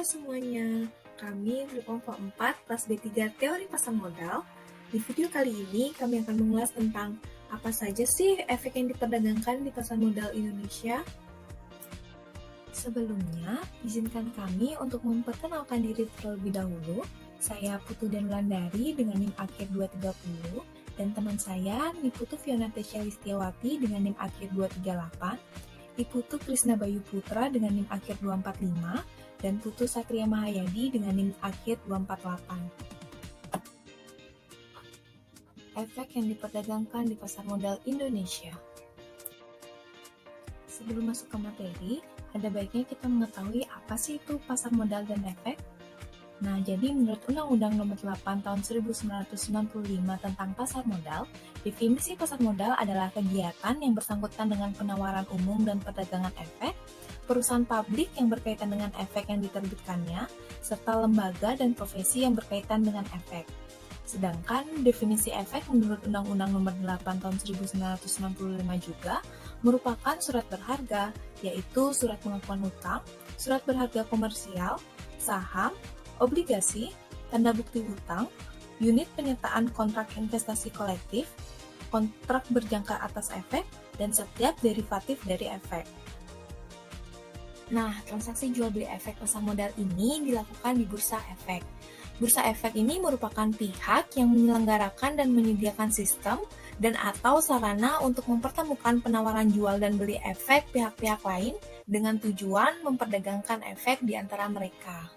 Halo semuanya, kami Grup Kelompok 4 kelas B3 Teori Pasar Modal. Di video kali ini kami akan mengulas tentang apa saja sih efek yang diperdagangkan di pasar modal Indonesia. Sebelumnya, izinkan kami untuk memperkenalkan diri terlebih dahulu. Saya Putu dan Wulandari dengan NIM akhir 230 dan teman saya Niputu Fiona Tesya Listiawati dengan NIM akhir 238, Niputu Krisna Bayu Putra dengan NIM akhir 245, dan Putu Satria Mahayadi dengan NIM akhir 248. Efek yang diperdagangkan di pasar modal Indonesia. Sebelum masuk ke materi, ada baiknya kita mengetahui apa sih itu pasar modal dan efek. Nah, jadi menurut Undang-Undang Nomor 8 Tahun 1995 tentang pasar modal, definisi pasar modal adalah kegiatan yang bersangkutan dengan penawaran umum dan perdagangan efek, perusahaan publik yang berkaitan dengan efek yang diterbitkannya, serta lembaga dan profesi yang berkaitan dengan efek. Sedangkan definisi efek menurut Undang-Undang Nomor 8 Tahun 1965 juga merupakan surat berharga, yaitu surat pengakuan hutang, surat berharga komersial, saham, obligasi, tanda bukti hutang, unit penyertaan kontrak investasi kolektif, kontrak berjangka atas efek, dan setiap derivatif dari efek. Nah, transaksi jual beli efek pasar modal ini dilakukan di Bursa Efek. Bursa Efek ini merupakan pihak yang menyelenggarakan dan menyediakan sistem dan atau sarana untuk mempertemukan penawaran jual dan beli efek pihak-pihak lain dengan tujuan memperdagangkan efek di antara mereka.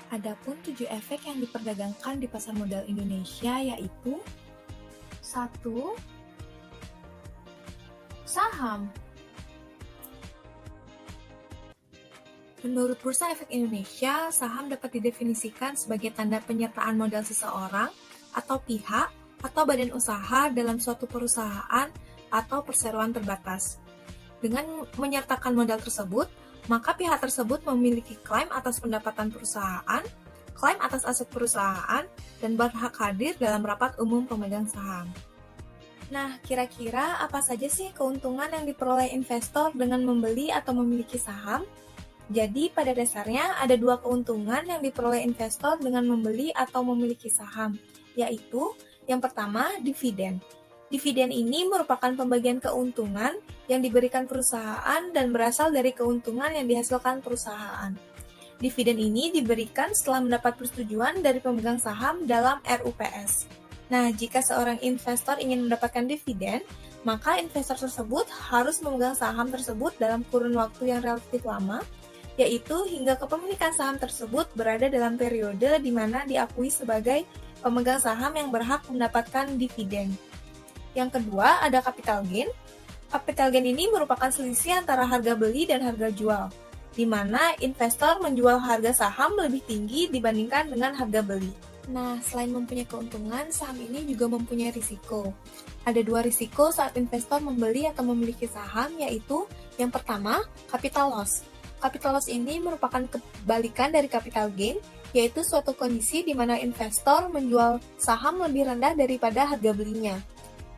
Adapun 7 efek yang diperdagangkan di pasar modal Indonesia yaitu 1. Saham. Menurut Bursa Efek Indonesia, saham dapat didefinisikan sebagai tanda penyertaan modal seseorang atau pihak atau badan usaha dalam suatu perusahaan atau perseroan terbatas. Dengan menyertakan modal tersebut, maka pihak tersebut memiliki klaim atas pendapatan perusahaan, klaim atas aset perusahaan, dan berhak hadir dalam rapat umum pemegang saham. Nah, kira-kira apa saja sih keuntungan yang diperoleh investor dengan membeli atau memiliki saham? Jadi, pada dasarnya ada 2 keuntungan yang diperoleh investor dengan membeli atau memiliki saham, yaitu yang pertama, dividen. Dividen ini merupakan pembagian keuntungan yang diberikan perusahaan dan berasal dari keuntungan yang dihasilkan perusahaan. Dividen ini diberikan setelah mendapat persetujuan dari pemegang saham dalam RUPS. Nah, jika seorang investor ingin mendapatkan dividen, maka investor tersebut harus memegang saham tersebut dalam kurun waktu yang relatif lama, yaitu hingga kepemilikan saham tersebut berada dalam periode di mana diakui sebagai pemegang saham yang berhak mendapatkan dividen. Yang kedua, ada capital gain. Capital gain ini merupakan selisih antara harga beli dan harga jual, di mana investor menjual harga saham lebih tinggi dibandingkan dengan harga beli. Nah, selain mempunyai keuntungan, saham ini juga mempunyai risiko. Ada 2 risiko saat investor membeli atau memiliki saham, yaitu yang pertama, capital loss. Capital loss ini merupakan kebalikan dari capital gain, yaitu suatu kondisi di mana investor menjual saham lebih rendah daripada harga belinya.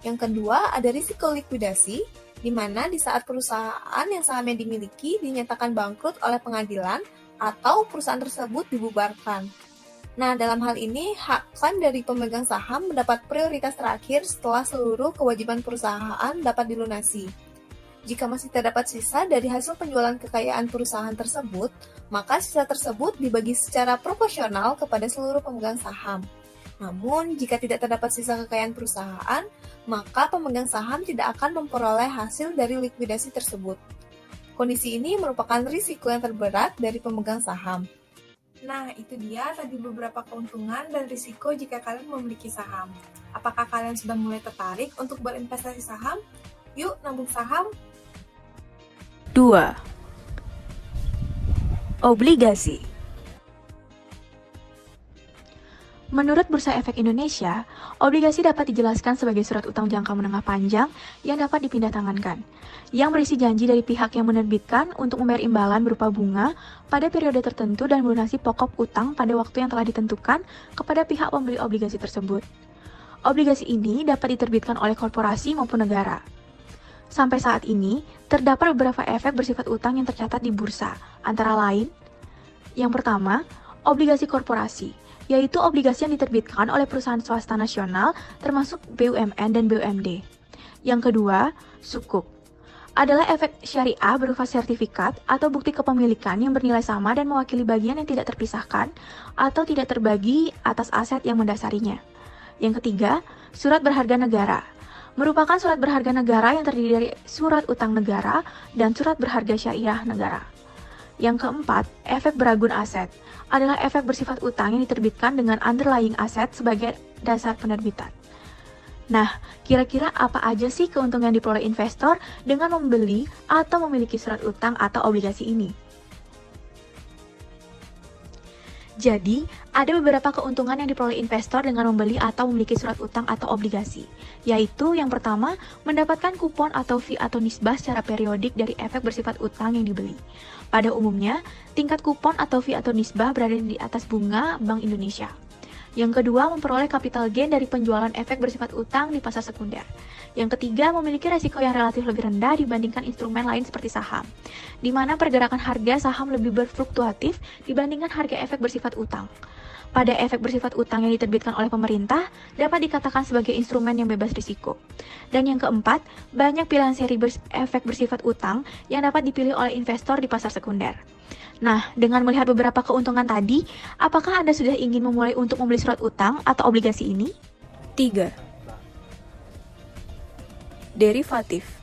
Yang kedua, ada risiko likuidasi, di mana di saat perusahaan yang sahamnya dimiliki dinyatakan bangkrut oleh pengadilan atau perusahaan tersebut dibubarkan. Nah, dalam hal ini, hak klaim dari pemegang saham mendapat prioritas terakhir setelah seluruh kewajiban perusahaan dapat dilunasi. Jika masih terdapat sisa dari hasil penjualan kekayaan perusahaan tersebut, maka sisa tersebut dibagi secara proporsional kepada seluruh pemegang saham. Namun, jika tidak terdapat sisa kekayaan perusahaan, maka pemegang saham tidak akan memperoleh hasil dari likuidasi tersebut. Kondisi ini merupakan risiko yang terberat dari pemegang saham. Nah, itu dia tadi beberapa keuntungan dan risiko jika kalian memiliki saham. Apakah kalian sudah mulai tertarik untuk berinvestasi saham? Yuk, nabung saham! 2. Obligasi. Menurut Bursa Efek Indonesia, obligasi dapat dijelaskan sebagai surat utang jangka menengah panjang yang dapat dipindahtangankan, yang berisi janji dari pihak yang menerbitkan untuk membayar imbalan berupa bunga pada periode tertentu dan melunasi pokok utang pada waktu yang telah ditentukan kepada pihak pembeli obligasi tersebut. Obligasi ini dapat diterbitkan oleh korporasi maupun negara. Sampai saat ini, terdapat beberapa efek bersifat utang yang tercatat di bursa, antara lain Yang pertama, obligasi korporasi, yaitu obligasi yang diterbitkan oleh perusahaan swasta nasional termasuk BUMN dan BUMD. Yang kedua, sukuk, adalah efek syariah berupa sertifikat atau bukti kepemilikan yang bernilai sama dan mewakili bagian yang tidak terpisahkan atau tidak terbagi atas aset yang mendasarinya. Yang ketiga, surat berharga negara, merupakan surat berharga negara yang terdiri dari surat utang negara dan surat berharga syariah negara. Yang keempat, efek beragun aset, adalah efek bersifat utang yang diterbitkan dengan underlying aset sebagai dasar penerbitan. Nah, kira-kira apa aja sih keuntungan yang diperoleh investor dengan membeli atau memiliki surat utang atau obligasi ini? Jadi, ada beberapa keuntungan yang diperoleh investor dengan membeli atau memiliki surat utang atau obligasi, yaitu yang pertama, mendapatkan kupon atau fee atau nisbah secara periodik dari efek bersifat utang yang dibeli. Pada umumnya, tingkat kupon atau fee atau nisbah berada di atas bunga Bank Indonesia. Yang kedua, memperoleh capital gain dari penjualan efek bersifat utang di pasar sekunder. Yang ketiga, memiliki resiko yang relatif lebih rendah dibandingkan instrumen lain seperti saham, di mana pergerakan harga saham lebih berfluktuatif dibandingkan harga efek bersifat utang. Pada efek bersifat utang yang diterbitkan oleh pemerintah dapat dikatakan sebagai instrumen yang bebas risiko. Dan yang keempat, banyak pilihan seri efek bersifat utang yang dapat dipilih oleh investor di pasar sekunder. Nah, dengan melihat beberapa keuntungan tadi, apakah Anda sudah ingin memulai untuk membeli surat utang atau obligasi ini? 3. Derivatif.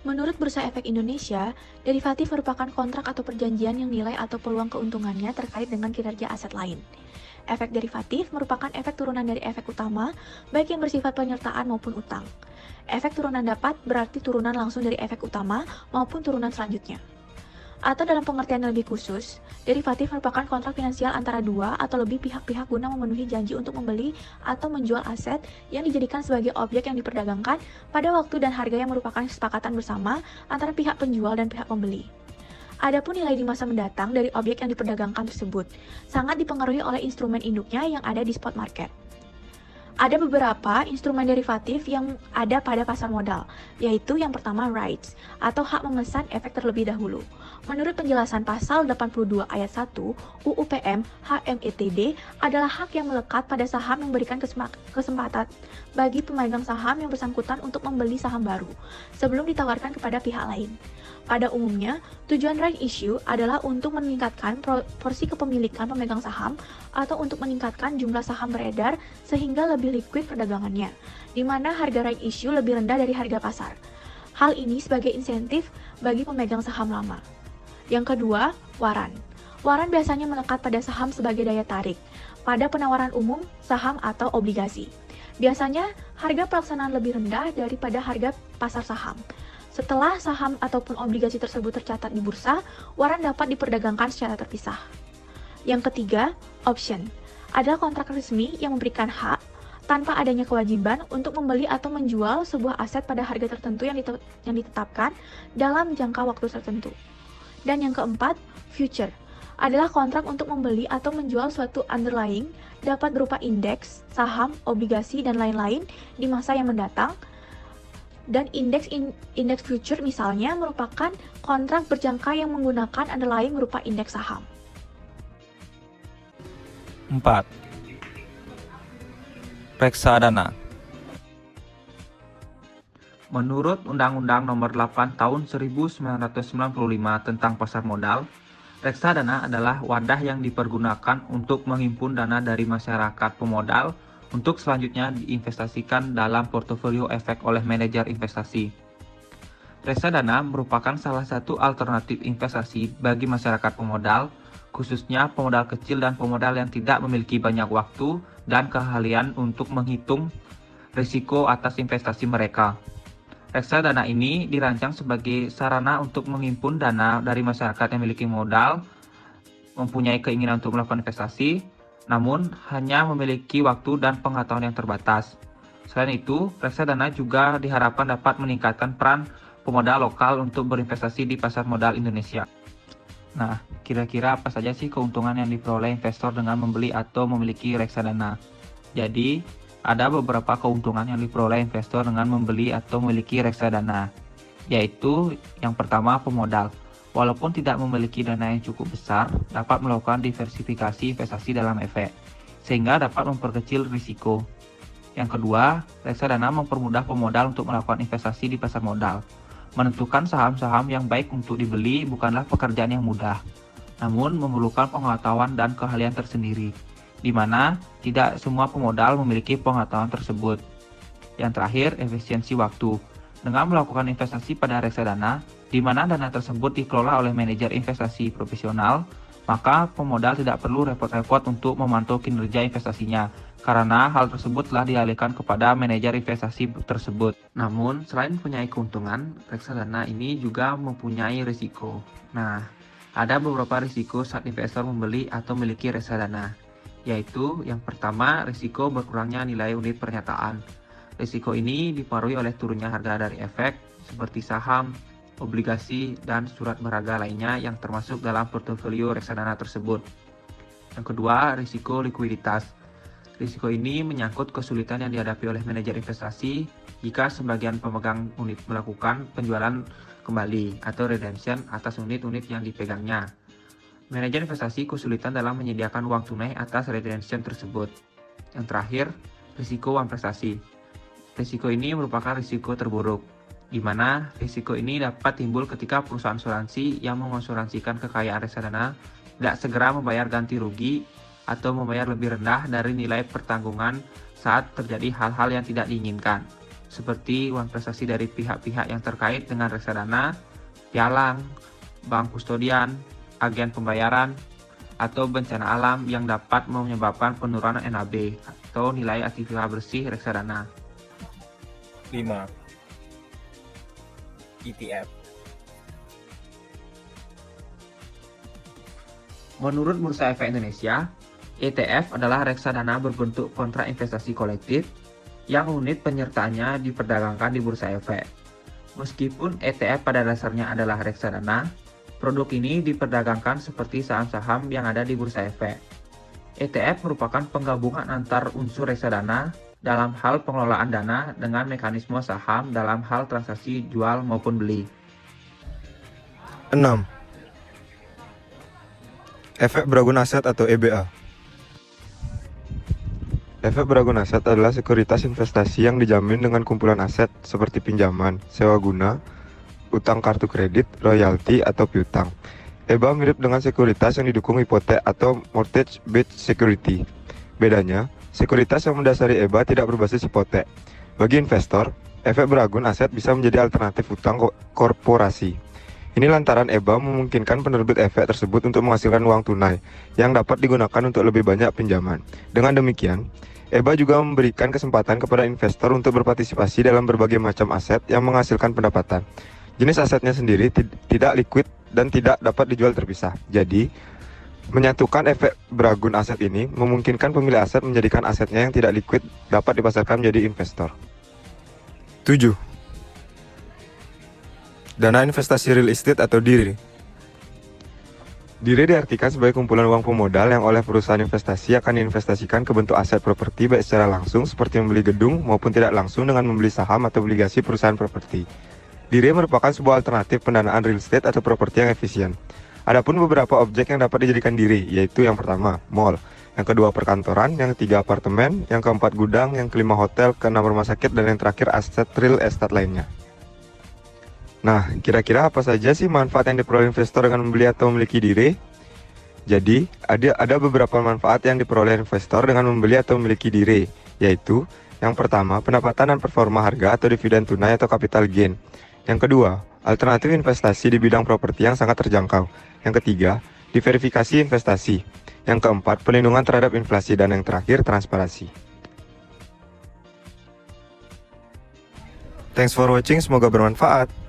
Menurut Bursa Efek Indonesia, derivatif merupakan kontrak atau perjanjian yang nilai atau peluang keuntungannya terkait dengan kinerja aset lain. Efek derivatif merupakan efek turunan dari efek utama, baik yang bersifat penyertaan maupun utang. Efek turunan dapat berarti turunan langsung dari efek utama maupun turunan selanjutnya. Atau dalam pengertian yang lebih khusus, derivatif merupakan kontrak finansial antara dua atau lebih pihak-pihak guna memenuhi janji untuk membeli atau menjual aset yang dijadikan sebagai objek yang diperdagangkan pada waktu dan harga yang merupakan kesepakatan bersama antara pihak penjual dan pihak pembeli. Adapun nilai di masa mendatang dari objek yang diperdagangkan tersebut sangat dipengaruhi oleh instrumen induknya yang ada di spot market. Ada beberapa instrumen derivatif yang ada pada pasar modal, yaitu yang pertama rights, atau hak memesan efek terlebih dahulu. Menurut penjelasan pasal 82 ayat 1 UU PM HMETD adalah hak yang melekat pada saham yang memberikan kesempatan bagi pemegang saham yang bersangkutan untuk membeli saham baru, sebelum ditawarkan kepada pihak lain. Pada umumnya, tujuan right issue adalah untuk meningkatkan porsi kepemilikan pemegang saham atau untuk meningkatkan jumlah saham beredar sehingga lebih liquid perdagangannya, di mana harga right issue lebih rendah dari harga pasar. Hal ini sebagai insentif bagi pemegang saham lama. Yang kedua, waran. Waran biasanya melekat pada saham sebagai daya tarik, pada penawaran umum, saham atau obligasi. Biasanya, harga pelaksanaan lebih rendah daripada harga pasar saham. Setelah saham ataupun obligasi tersebut tercatat di bursa, waran dapat diperdagangkan secara terpisah. Yang ketiga, option, adalah kontrak resmi yang memberikan hak tanpa adanya kewajiban untuk membeli atau menjual sebuah aset pada harga tertentu yang ditetapkan dalam jangka waktu tertentu. Dan yang keempat, future, adalah kontrak untuk membeli atau menjual suatu underlying, dapat berupa indeks, saham, obligasi, dan lain-lain di masa yang mendatang. Dan indeks future misalnya merupakan kontrak berjangka yang menggunakan underlying berupa indeks saham. 4. Reksadana. Menurut Undang-Undang Nomor 8 Tahun 1995 tentang Pasar Modal, reksadana adalah wadah yang dipergunakan untuk menghimpun dana dari masyarakat pemodal untuk selanjutnya diinvestasikan dalam portofolio efek oleh manajer investasi. Reksadana merupakan salah satu alternatif investasi bagi masyarakat pemodal, khususnya pemodal kecil dan pemodal yang tidak memiliki banyak waktu dan keahlian untuk menghitung risiko atas investasi mereka. Reksadana ini dirancang sebagai sarana untuk menghimpun dana dari masyarakat yang memiliki modal, mempunyai keinginan untuk melakukan investasi, namun hanya memiliki waktu dan pengetahuan yang terbatas. Selain itu, reksadana juga diharapkan dapat meningkatkan peran pemodal lokal untuk berinvestasi di pasar modal Indonesia. Nah, kira-kira apa saja sih keuntungan yang diperoleh investor dengan membeli atau memiliki reksadana? Jadi, ada beberapa keuntungan yang diperoleh investor dengan membeli atau memiliki reksadana, yaitu yang pertama pemodal. walaupun tidak memiliki dana yang cukup besar, dapat melakukan diversifikasi investasi dalam efek, sehingga dapat memperkecil risiko. Yang kedua, reksadana mempermudah pemodal untuk melakukan investasi di pasar modal. Menentukan saham-saham yang baik untuk dibeli bukanlah pekerjaan yang mudah, namun memerlukan pengetahuan dan keahlian tersendiri, di mana tidak semua pemodal memiliki pengetahuan tersebut. Yang terakhir, efisiensi waktu. Dengan melakukan investasi pada reksadana, di mana dana tersebut dikelola oleh manajer investasi profesional, maka pemodal tidak perlu repot-repot untuk memantau kinerja investasinya, karena hal tersebut telah dialihkan kepada manajer investasi tersebut. Namun, selain mempunyai keuntungan, reksadana ini juga mempunyai risiko. Nah, ada beberapa risiko saat investor membeli atau memiliki reksadana, yaitu yang pertama, risiko berkurangnya nilai unit pernyataan. Risiko ini dipengaruhi oleh turunnya harga dari efek, seperti saham, obligasi, dan surat berharga lainnya yang termasuk dalam portofolio reksadana tersebut. Yang kedua, risiko likuiditas. Risiko ini menyangkut kesulitan yang dihadapi oleh manajer investasi jika sebagian pemegang unit melakukan penjualan kembali atau redemption atas unit-unit yang dipegangnya. Manajer investasi kesulitan dalam menyediakan uang tunai atas redemption tersebut. Yang terakhir, risiko uang prestasi. Risiko ini merupakan risiko terburuk, di mana risiko ini dapat timbul ketika perusahaan asuransi yang mengasuransikan kekayaan reksadana tidak segera membayar ganti rugi atau membayar lebih rendah dari nilai pertanggungan saat terjadi hal-hal yang tidak diinginkan, seperti uang prestasi dari pihak-pihak yang terkait dengan reksadana, pialang, bank kustodian, agen pembayaran, atau bencana alam yang dapat menyebabkan penurunan NAB atau nilai aktivitas bersih reksadana. 5. ETF. Menurut Bursa Efek Indonesia, ETF adalah reksadana berbentuk kontrak investasi kolektif yang unit penyertaannya diperdagangkan di Bursa Efek. Meskipun ETF pada dasarnya adalah reksadana, produk ini diperdagangkan seperti saham-saham yang ada di Bursa Efek. ETF merupakan penggabungan antar unsur reksadana dalam hal pengelolaan dana dengan mekanisme saham dalam hal transaksi jual maupun beli. 6. Efek beragun aset atau EBA. Efek beragun aset adalah sekuritas investasi yang dijamin dengan kumpulan aset seperti pinjaman, sewa guna, utang kartu kredit, royalti, atau piutang. EBA mirip dengan sekuritas yang didukung hipotek atau mortgage-backed security. Bedanya, sekuritas yang mendasari EBA tidak berbasis hipotek. Bagi investor, efek beragun aset bisa menjadi alternatif utang korporasi. Ini lantaran EBA memungkinkan penerbit efek tersebut untuk menghasilkan uang tunai yang dapat digunakan untuk lebih banyak pinjaman. Dengan demikian, EBA juga memberikan kesempatan kepada investor untuk berpartisipasi dalam berbagai macam aset yang menghasilkan pendapatan. Jenis asetnya sendiri tidak liquid dan tidak dapat dijual terpisah. Jadi, menyatukan efek beragun aset ini memungkinkan pemilik aset menjadikan asetnya yang tidak liquid dapat dipasarkan menjadi investor. 7. Dana investasi real estate atau DIRE. DIRE diartikan sebagai kumpulan uang pemodal yang oleh perusahaan investasi akan diinvestasikan ke bentuk aset properti baik secara langsung seperti membeli gedung maupun tidak langsung dengan membeli saham atau obligasi perusahaan properti. DIRE merupakan sebuah alternatif pendanaan real estate atau properti yang efisien. Adapun beberapa objek yang dapat dijadikan DIRE, yaitu yang pertama, mall, yang kedua perkantoran, yang ketiga apartemen, yang keempat gudang, yang kelima hotel, keenam rumah sakit, dan yang terakhir aset real estate lainnya. Nah, kira-kira apa saja sih manfaat yang diperoleh investor dengan membeli atau memiliki DIRE? Jadi, ada beberapa manfaat yang diperoleh investor dengan membeli atau memiliki DIRE, yaitu yang pertama, pendapatan dan performa harga atau dividen tunai atau capital gain. Yang kedua, alternatif investasi di bidang properti yang sangat terjangkau. Yang ketiga, diverifikasi investasi. Yang keempat, perlindungan terhadap inflasi. Dan yang terakhir, transparansi. Thanks for watching, semoga bermanfaat.